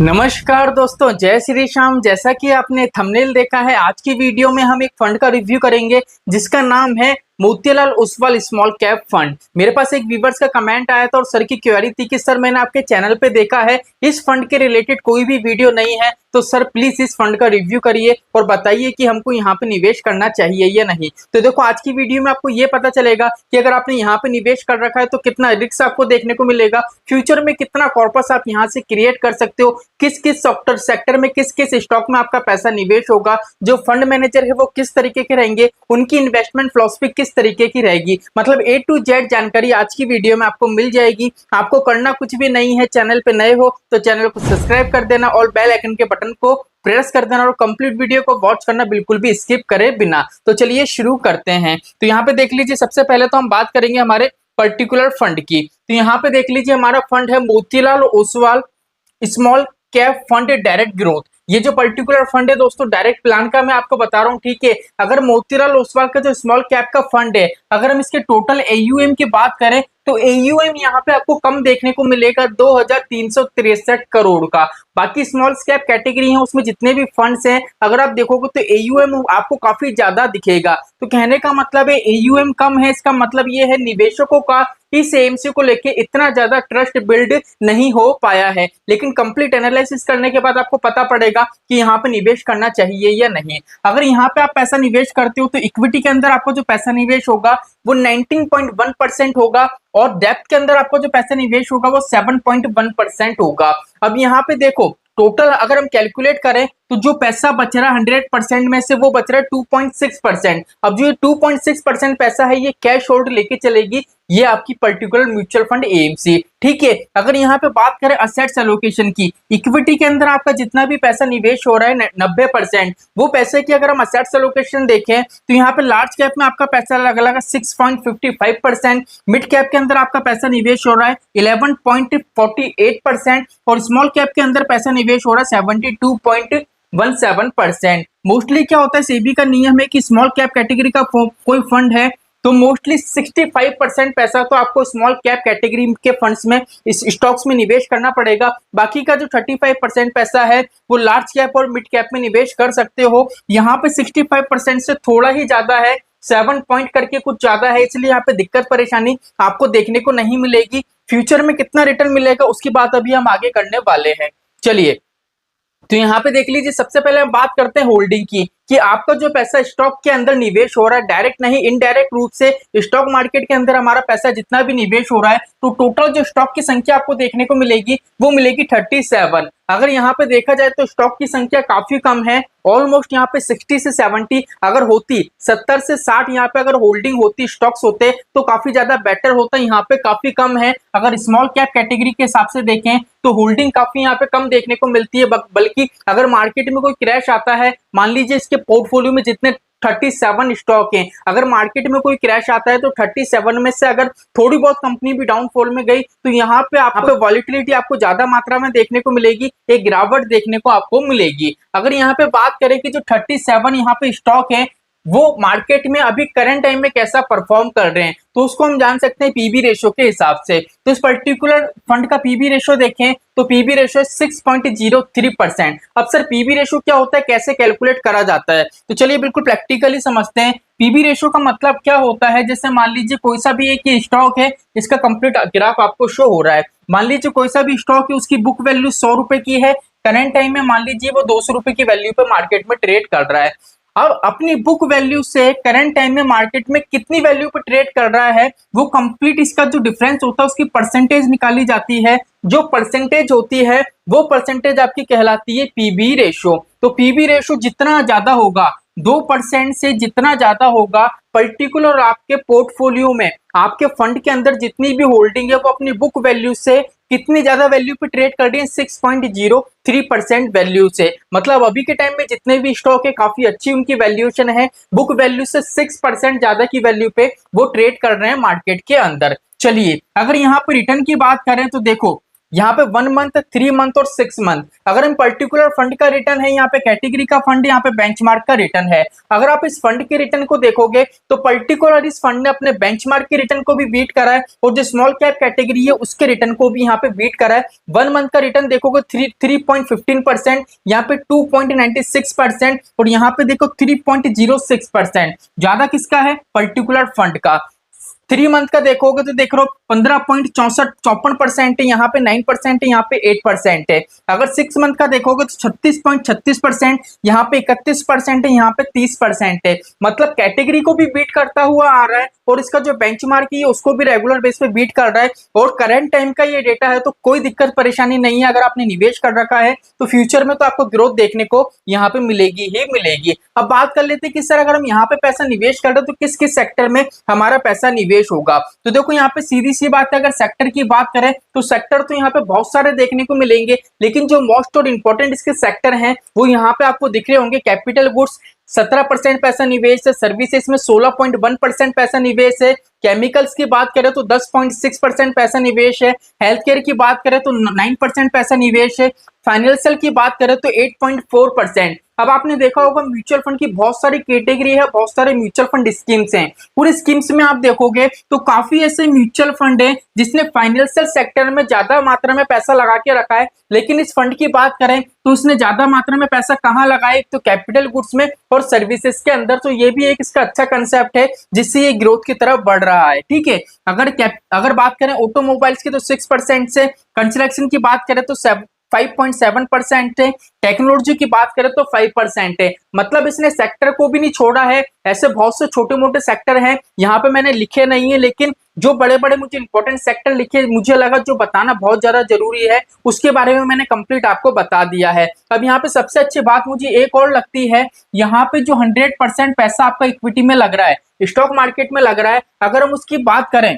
नमस्कार दोस्तों, जय श्री श्याम। जैसा कि आपने थंबनेल देखा है, आज की वीडियो में हम एक फंड का रिव्यू करेंगे जिसका नाम है Motilal Oswal small cap fund. मेरे पास एक व्यूअर्स का कमेंट आया था और सर की क्वेरी थी कि सर मैंने आपके चैनल पे देखा है इस फंड के रिलेटेड कोई भी वीडियो नहीं है, तो सर प्लीज इस फंड का रिव्यू करिए और बताइए कि हमको यहाँ पे निवेश करना चाहिए या नहीं। तो देखो, आज की वीडियो में आपको ये पता चलेगा कि अगर आपने यहाँ पे निवेश कर रखा है तो कितना रिस्क आपको देखने को मिलेगा, फ्यूचर में कितना कॉर्पस आप यहाँ से क्रिएट कर सकते हो, किस किस सेक्टर में किस किस स्टॉक में आपका पैसा निवेश होगा, जो फंड मैनेजर है वो किस तरीके के रहेंगे, उनकी इन्वेस्टमेंट फिलॉसफी किस तरीके की रहेगी। मतलब ए टू जेड जानकारी आज की वीडियो में आपको मिल जाएगी। आपको करना कुछ भी नहीं है, चैनल पे नए हो तो चैनल को सब्सक्राइब कर देना और बेल आइकन के बटन को प्रेस कर देना और कंप्लीट वीडियो को वॉच करना बिल्कुल भी स्किप करे बिना। तो चलिए शुरू करते हैं। तो यहाँ पे देख लीजिए, सबसे पहले तो हम बात करेंगे हमारे पर्टिकुलर फंड की। तो यहाँ पे देख लीजिए, हमारा फंड है Motilal Oswal small cap fund direct growth. ये जो पर्टिकुलर फंड है दोस्तों, डायरेक्ट प्लान का मैं आपको बता रहा हूँ, ठीक है। अगर मोतीलाल ओसवाल का जो स्मॉल कैप का फंड है, अगर हम इसके टोटल एयूएम की बात करें तो एयूएम यहाँ पे आपको कम देखने को मिलेगा 2363 करोड़ का। बाकी स्मॉल कैप कैटेगरी है उसमें जितने भी फंड्स हैं, अगर आप देखोगे तो एयूएम आपको काफी ज्यादा दिखेगा। तो कहने का मतलब है एयूएम कम है, इसका मतलब ये है निवेशकों का इस एएमसी को लेके इतना ज्यादा ट्रस्ट बिल्ड नहीं हो पाया है। लेकिन कंप्लीट एनालिसिस करने के बाद आपको पता पड़ेगा कि यहाँ पे निवेश करना चाहिए या नहीं। अगर यहाँ पे आप पैसा निवेश करते हो तो इक्विटी के अंदर आपको जो पैसा निवेश होगा वो 19.1% होगा और डेप्थ के अंदर आपको जो पैसा निवेश होगा वो 7.1% होगा। अब यहाँ पे देखो, टोटल अगर हम कैलकुलेट करें तो जो पैसा बच रहा है 100% में से वो बच रहा है 2.6%। अब जो ये 2.6% पैसा है ये कैश होल्ड लेके चलेगी ये आपकी पर्टिकुलर म्यूचुअल फंड एएमसी, ठीक है। अगर यहाँ पे बात करें असेट्स एलोकेशन की, इक्विटी के अंदर आपका जितना भी पैसा निवेश हो रहा है 90%, वो पैसे की अगर हम असेट्स एलोकेशन देखें तो यहाँ पे लार्ज कैप में आपका पैसा लगा 6.55%, मिड कैप के अंदर आपका पैसा निवेश हो रहा है 11.48% और स्मॉल कैप के अंदर पैसा निवेश हो रहा है 72.17%। मोस्टली क्या होता है, सेबी का नियम है कि स्मॉल कैप कैटेगरी का कोई फंड है तो मोस्टली 65% पैसा तो आपको स्मॉल कैप कैटेगरी के फंड्स में इस स्टॉक्स में निवेश करना पड़ेगा। बाकी का जो 35% पैसा है वो लार्ज कैप और मिड कैप में निवेश कर सकते हो। यहाँ पे 65% से थोड़ा ही ज्यादा है, 7 पॉइंट करके कुछ ज्यादा है, इसलिए यहाँ पे दिक्कत परेशानी आपको देखने को नहीं मिलेगी। फ्यूचर में कितना रिटर्न मिलेगा उसकी बात अभी हम आगे करने वाले हैं। चलिए, तो यहाँ पे देख लीजिए, सबसे पहले हम बात करते हैं होल्डिंग की कि आपका जो पैसा स्टॉक के अंदर निवेश हो रहा है, डायरेक्ट नहीं इनडायरेक्ट रूप से स्टॉक मार्केट के अंदर हमारा पैसा जितना भी निवेश हो रहा है, तो टोटल जो स्टॉक की संख्या आपको देखने को मिलेगी वो मिलेगी 37। अगर यहाँ पे देखा जाए तो स्टॉक की संख्या काफी कम है, ऑलमोस्ट यहाँ पे 60 से 70 अगर होती, 70 से 60 यहाँ पे अगर होल्डिंग होती, स्टॉक्स होते तो काफी ज्यादा बेटर होता। यहाँ पे काफी कम है। अगर स्मॉल कैप कैटेगरी के हिसाब से देखें तो होल्डिंग काफी यहाँ पे कम देखने को मिलती है। बल्कि अगर मार्केट में कोई क्रैश आता है, मान लीजिए इसके पोर्टफोलियो में जितने 37 स्टॉक हैं, अगर मार्केट में कोई क्रैश आता है तो 37 में से अगर थोड़ी बहुत कंपनी भी डाउनफॉल में गई तो यहाँ पे वॉलिटिलिटी आपको ज्यादा मात्रा में देखने को मिलेगी, एक गिरावट देखने को आपको मिलेगी। अगर यहाँ पे बात करें कि जो 37 यहाँ पे स्टॉक है वो मार्केट में अभी करंट टाइम में कैसा परफॉर्म कर रहे हैं, तो उसको हम जान सकते हैं पीबी रेशो के हिसाब से। तो इस पर्टिकुलर फंड का पीबी रेशो देखें तो पीबी रेशो 6.03%। अब सर पीबी रेशो क्या होता है, कैसे कैलकुलेट करा जाता है, तो चलिए बिल्कुल प्रैक्टिकली समझते हैं। पीबी रेशो का मतलब क्या होता है, जैसे मान लीजिए कोई सा भी एक स्टॉक है, इसका कंप्लीट ग्राफ आपको शो हो रहा है। मान लीजिए कोई सा भी स्टॉक है, उसकी बुक वैल्यू 100 रुपए की है, करंट टाइम में मान लीजिए वो 200 रुपए की वैल्यू पे मार्केट में ट्रेड कर रहा है। अब अपनी बुक वैल्यू से करंट टाइम में मार्केट में कितनी वैल्यू पर ट्रेड कर रहा है, वो कंप्लीट इसका जो डिफरेंस होता है उसकी परसेंटेज निकाली जाती है। जो परसेंटेज होती है वो परसेंटेज आपकी कहलाती है पीबी रेशो। तो पीबी रेशो जितना ज्यादा होगा, 2% से जितना ज्यादा होगा, पर्टिकुलर आपके पोर्टफोलियो में आपके फंड के अंदर जितनी भी होल्डिंग है वो अपनी बुक वैल्यू से कितनी ज्यादा वैल्यू पे ट्रेड कर रही है, 6.03% वैल्यू से। मतलब अभी के टाइम में जितने भी स्टॉक है काफी अच्छी उनकी वैल्यूएशन है, बुक वैल्यू से 6% ज्यादा की वैल्यू पे वो ट्रेड कर रहे हैं मार्केट के अंदर। चलिए, अगर यहाँ पे रिटर्न की बात करें तो देखो यहाँ पे 1 मंथ, 3 मंथ और 6 मंथ। अगर हम पर्टिकुलर फंड का रिटर्न है, यहाँ पे कैटेगरी का फंड, यहाँ पे बेंचमार्क का रिटर्न है। अगर आप इस फंड के रिटर्न को देखोगे तो पर्टिकुलर इस फंड ने अपने बेंचमार्क के रिटर्न को भी बीट करा है और जो स्मॉल कैप कैटेगरी है उसके रिटर्न को भी यहाँ पे बीट करा है। 1 मंथ का रिटर्न देखोगे 3.15%, यहाँ पे 2.96% और यहाँ पे देखो 3.06%। ज्यादा किसका है? पर्टिकुलर फंड का। 3 मंथ का देखोगे तो देख रहे हो 15.54% है, यहाँ पे 9% है, यहाँ पे 8% है। अगर 6 मंथ का देखोगे तो 36.36%, यहाँ पे 31% है, यहाँ पे 30% है। मतलब कैटेगरी को भी बीट करता हुआ आ रहा है और इसका जो बेंचमार्क है उसको भी रेगुलर बेस पे बीट कर रहा है और करंट टाइम का ये डेटा है, तो कोई दिक्कत परेशानी नहीं है। अगर आपने निवेश कर रखा है तो फ्यूचर में तो आपको ग्रोथ देखने को यहाँ पे मिलेगी ही मिलेगी। अब बात कर लेते हैं कि सर अगर हम यहाँ पे पैसा निवेश कर रहे हैं तो किस किस सेक्टर में हमारा पैसा निवेश होगा। तो देखो यहाँ पे सीधी सी बात है, अगर सेक्टर की बात करें तो सेक्टर तो यहाँ पे बहुत सारे देखने को मिलेंगे, लेकिन जो मोस्ट और इंपॉर्टेंट इसके सेक्टर हैं वो यहाँ पे आपको दिख रहे होंगे। कैपिटल गुड्स 17% पैसा निवेश है, सर्विसेज में 16.1% पैसा निवेश है, केमिकल्स की बात करें तो 10.6% पैसा निवेश है, हेल्थ केयर की बात करें तो 9% पैसा निवेश है, फाइनेंशियल की बात करें तो 8.4%। अब आपने देखा होगा म्यूचुअल फंड की बहुत सारी कैटेगरी है, बहुत सारे म्यूचुअल फंड स्कीम्स हैं। पूरी स्कीम्स में आप देखोगे तो काफी ऐसे म्यूचुअल फंड है जिसने फाइनेंशियल सेक्टर में ज्यादा मात्रा में पैसा लगा के रखा है, लेकिन इस फंड की बात करें तो उसने ज्यादा मात्रा में पैसा कहाँ लगाए? तो कैपिटल गुड्स में और सर्विसेज के अंदर। तो ये भी एक इसका अच्छा कंसेप्ट है जिससे ये ग्रोथ की तरफ बढ़ रहा है। ठीक है, अगर बात करें ऑटोमोबाइल्स की तो 6% से, कंस्ट्रक्शन की बात करें तो 5.7% है, टेक्नोलॉजी की बात करें तो 5% है। मतलब इसने सेक्टर को भी नहीं छोड़ा है। ऐसे बहुत से छोटे मोटे सेक्टर हैं, यहाँ पे मैंने लिखे नहीं है, लेकिन जो बड़े बड़े मुझे इंपॉर्टेंट सेक्टर लिखे मुझे लगा जो बताना बहुत ज्यादा जरूरी है, उसके बारे में मैंने कंप्लीट आपको बता दिया है। अब यहाँ पे सबसे अच्छी बात मुझे एक और लगती है, यहाँ पे जो 100% पैसा आपका इक्विटी में लग रहा है, स्टॉक मार्केट में लग रहा है। अगर हम उसकी बात करें,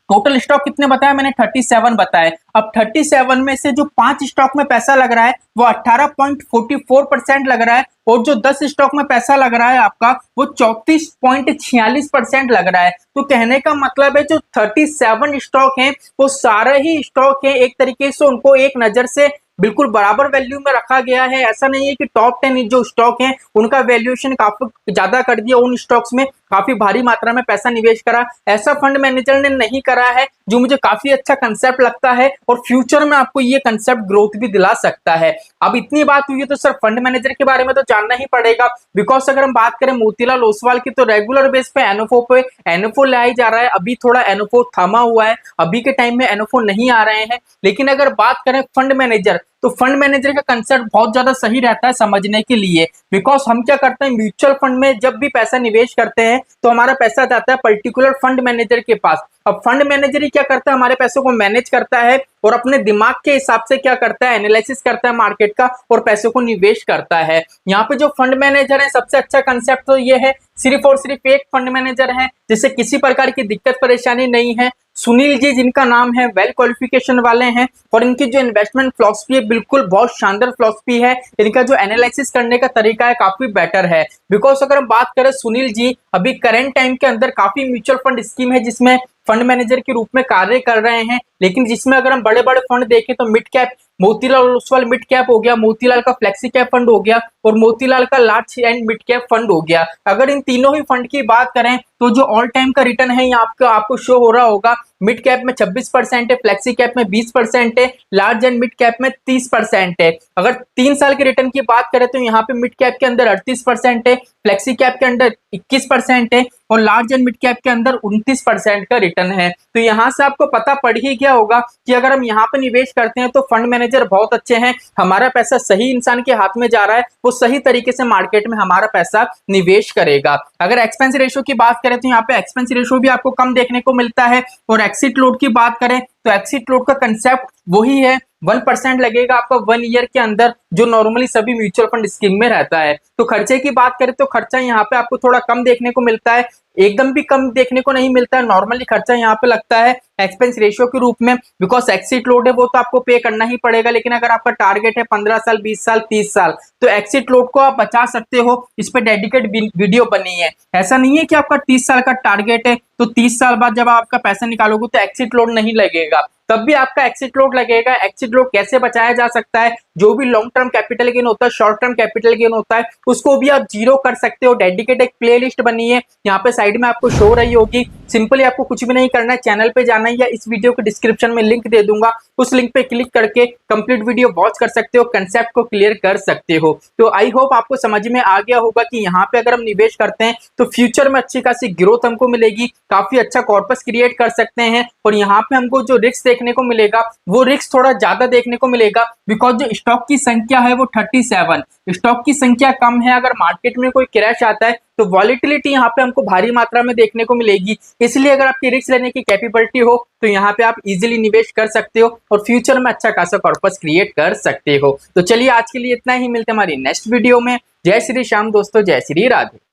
टोटल स्टॉक कितने बताया मैंने? 37 बताए। अब 37 में से जो 5 स्टॉक में पैसा लग रहा है वो 18.44% लग रहा है और जो 10 स्टॉक में पैसा लग रहा है आपका वो 34.46% लग रहा है। तो कहने का मतलब है जो 37 स्टॉक हैं वो सारे ही स्टॉक हैं, एक तरीके से उनको एक नजर से बिल्कुल बराबर वैल्यू में रखा गया है। ऐसा नहीं है कि टॉप 10 जो स्टॉक हैं उनका वैल्यूएशन काफी ज्यादा कर दिया, उन स्टॉक्स में काफी भारी मात्रा में पैसा निवेश करा। ऐसा फंड मैनेजर ने नहीं करा है, जो मुझे काफी अच्छा कंसेप्ट लगता है और फ्यूचर में आपको ये कंसेप्ट ग्रोथ भी दिला सकता है। अब इतनी बात हुई है तो सर फंड मैनेजर के बारे में तो जानना ही पड़ेगा, बिकॉज अगर हम बात करें मोतीलाल ओसवाल की तो रेगुलर बेस पे एनएफओ लाई जा रहा है। अभी थोड़ा एनएफओ थमा हुआ है, अभी के टाइम में एनएफओ नहीं आ रहे हैं। लेकिन अगर बात करें फंड मैनेजर, तो फंड मैनेजर का कंसेप्ट बहुत ज्यादा सही रहता है समझने के लिए, बिकॉज हम क्या करते हैं म्यूचुअल फंड में जब भी पैसा निवेश करते हैं तो हमारा पैसा जाता है पर्टिकुलर फंड मैनेजर के पास। अब फंड मैनेजर ही क्या करता है? हमारे पैसों को मैनेज करता है और अपने दिमाग के हिसाब से क्या करता है? एनालिसिस करता है मार्केट का और पैसों को निवेश करता है। यहाँ पे जो फंड मैनेजर है सबसे अच्छा कंसेप्ट तो ये है, सिर्फ और सिर्फ एक फंड मैनेजर है जिसे किसी प्रकार की दिक्कत परेशानी नहीं है। सुनील जी जिनका नाम है, वेल क्वालिफिकेशन वाले हैं और इनकी जो इन्वेस्टमेंट फिलॉसफी है बिल्कुल बहुत शानदार फिलॉसफी है। इनका जो एनालिसिस करने का तरीका है काफी बेटर है। बिकॉज अगर हम बात करें सुनील जी अभी करंट टाइम के अंदर काफी म्यूचुअल फंड स्कीम है जिसमें फंड मैनेजर के रूप में कार्य कर रहे हैं, लेकिन जिसमें अगर हम बड़े बड़े फंड देखें तो mid cap Motilal Oswal mid cap हो गया, मोतीलाल का फ्लेक्सी कैप फंड हो गया और मोतीलाल का large and mid cap fund हो गया। अगर इन तीनों ही फंड की बात करें तो जो ऑल टाइम का रिटर्न है यहाँ आपको शो हो रहा होगा, मिड कैप में 26% है, फ्लेक्सी कैप में 20% है, लार्ज एंड मिड कैप में 30% है। अगर 3 साल के रिटर्न की बात करें तो यहाँ पे मिड कैप के अंदर 38% है, फ्लेक्सी कैप के अंदर 21% है और लार्ज एंड मिड कैप के अंदर 29% का रिटर्न है। तो यहाँ से आपको पता पड़ ही गया होगा कि अगर हम यहाँ पे निवेश करते हैं तो फंड मैनेजर बहुत अच्छे हैं, हमारा पैसा सही इंसान के हाथ में जा रहा है, वो सही तरीके से मार्केट में हमारा पैसा निवेश करेगा। अगर एक्सपेंस रेशियो की बात करें तो यहाँ पे एक्सपेंस रेशियो भी आपको कम देखने को मिलता है और एक्सिट लोड की बात करें तो एक्सिट लोड का कंसेप्ट वही है, 1% लगेगा आपका 1 ईयर के अंदर, जो नॉर्मली सभी म्यूचुअल फंड स्कीम में रहता है। तो खर्चे की बात करें तो खर्चा यहाँ पे आपको थोड़ा कम देखने को मिलता है, एकदम भी कम देखने को नहीं मिलता है, नॉर्मली खर्चा यहाँ पे लगता है एक्सपेंस रेशियो के रूप में। बिकॉज एक्सिट लोड है वो तो आपको पे करना ही पड़ेगा, लेकिन अगर आपका टारगेट है 15 साल 20 साल 30 साल तो एक्सिट लोड को आप बचा सकते हो। इस पे डेडिकेट वीडियो बनी है। ऐसा नहीं है कि आपका 30 साल का टारगेट है तो 30 साल बाद जब आपका पैसा निकालोगे तो एक्सिट लोड नहीं लगेगा, तब भी आपका एक्सिट लॉट लगेगा। एक्सिट लॉट कैसे बचाया जा सकता है, जो भी लॉन्ग टर्म कैपिटल गेन होता है, शॉर्ट टर्म कैपिटल गेन होता है, उसको भी आप जीरो कर सकते हो। डेडिकेटेड एक प्लेलिस्ट बनी है, यहाँ पे साइड में आपको शो रही होगी। सिंपली आपको कुछ भी नहीं करना है, चैनल पे जाना है या इस वीडियो के डिस्क्रिप्शन में लिंक दे दूंगा, उस लिंक पे क्लिक करके कंप्लीट वीडियो वॉच कर सकते हो, कंसेप्ट को क्लियर कर सकते हो। तो आई होप आपको समझ में आ गया होगा कि यहाँ पे अगर हम निवेश करते हैं तो फ्यूचर में अच्छी खासी ग्रोथ हमको मिलेगी, काफी अच्छा कॉर्पस क्रिएट कर सकते हैं। और यहाँ पे हमको जो रिस्क देखने को मिलेगा वो रिस्क थोड़ा ज्यादा देखने को मिलेगा, बिकॉज जो स्टॉक की संख्या है वो 37, स्टॉक की संख्या कम है। अगर मार्केट में कोई क्रैश आता है तो वॉलेटिलिटी यहाँ पे हमको भारी मात्रा में देखने को मिलेगी। इसलिए अगर आपकी रिस्क लेने की कैपेबिलिटी हो तो यहाँ पे आप इजीली निवेश कर सकते हो और फ्यूचर में अच्छा खासा कॉर्पस क्रिएट कर सकते हो। तो चलिए आज के लिए इतना ही, मिलते हैं हमारी नेक्स्ट वीडियो में। जय श्री श्याम दोस्तों, जय श्री राधे।